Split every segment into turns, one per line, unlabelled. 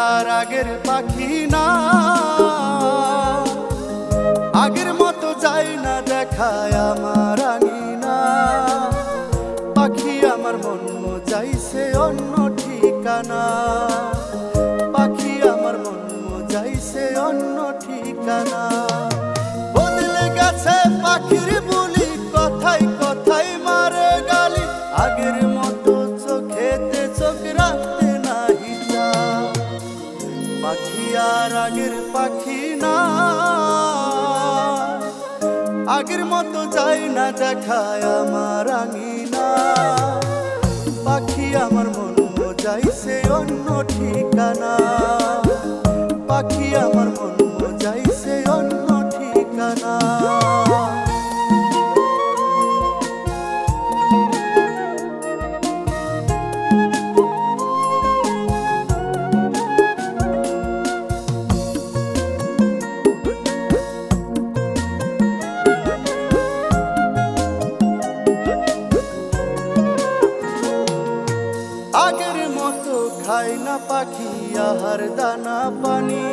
আর আগের পাখি না, আগের মতো যাই না দেখায় আমার আঙিনা। পাখি আমার মন যাইছে অন্য ঠিকানা, পাখি আমার মন যাইছে অন্য ঠিকানা। বদলে গেছে পাখির বুলি, কথাই কথাই মারে গালি, আগের মতো চোখেতে চোখ রাখতে নাহি চা। পাখি আর আগের পাখি না, আগের মতো যাই না দেখায় আমার আঙিনা। পাখি আমার মন যাইছে অন্য ঠিকানা, পাখি আমার মন যাইছে অন্য ঠিকানা। আগের মতো খাই না পাখি আহার দানা পানি,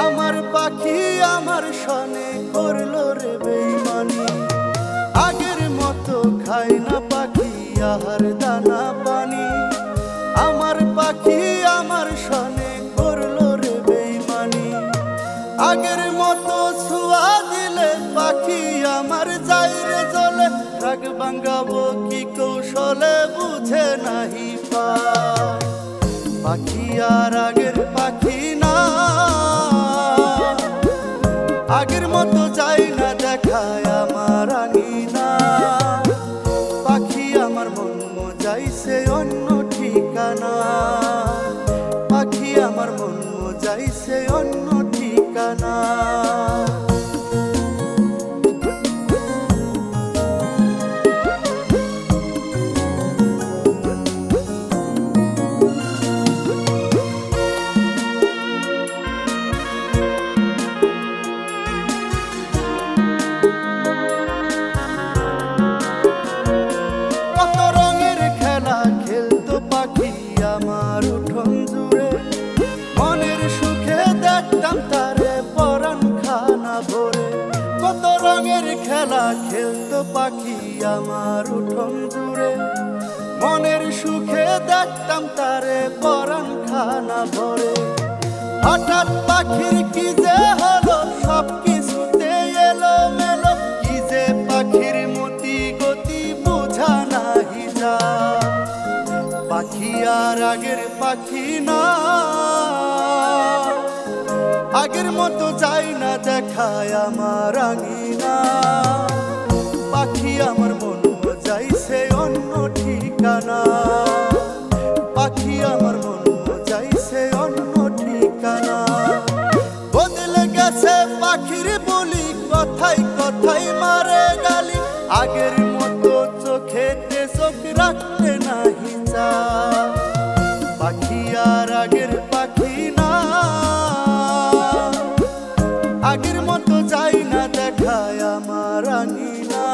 আমার পাখি আমার সনে করলো রে বেইমানি। আগের মতো খাই না পাখি আহার দানা পানি, আমার পাখি আমার সনে করলো রে বেইমানি। আগের মতো ছোঁয়া দিলে পাখি আমার যাইরে জ্বলে, রাগ ভাঙাবো কি কৌশলে বুঝে নাহি পায়। পাখি আর আগের পাখি না, আগের মতো যাই না দেখায় আমার আঙিনা। পাখি আমার মন যাইছে অন্য ঠিকানা, পাখি আমার মন যাইছে অন্য ঠিকানা। আমার উঠোন জুড়ে মনের সুখে দেখতাম তারে পরাণ খানা ভরে। কত রঙের খেলা খেলতো পাখি আমার উঠোন জুড়ে, মনের সুখে দেখতাম তারে পরাণ খানা ভরে। হঠাৎ পাখির কি যে হলো, সব কিছুতে এলো মেলো, কি যে পাখির মতি গতি বোঝা নাহি যায়। পাখি আর আগের পাখি না, আগের মতো যাই না দেখায় আমার আঙিনা। পাখি আমার মন যাইছে অন্য ঠিকানা, পাখি আমার মন যাইছে অন্য ঠিকানা। বদলে গেছে পাখির বলি, কথাই কথাই মারে গালি, আগের মতো চোখেতে চোখ রাখতে নাহি চা। পাখি আর আগের পাখি না, আগের মতো যাই না দেখায় আমার আঙিনা।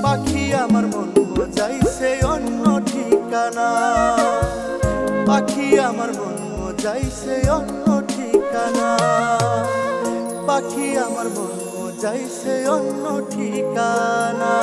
পাখি আমার মন যাইছে অন্য ঠিকানা, পাখি আমার মন যাইছে অন্য ঠিকানা, পাখি আমার মন যাইছে অন্য ঠিকানা।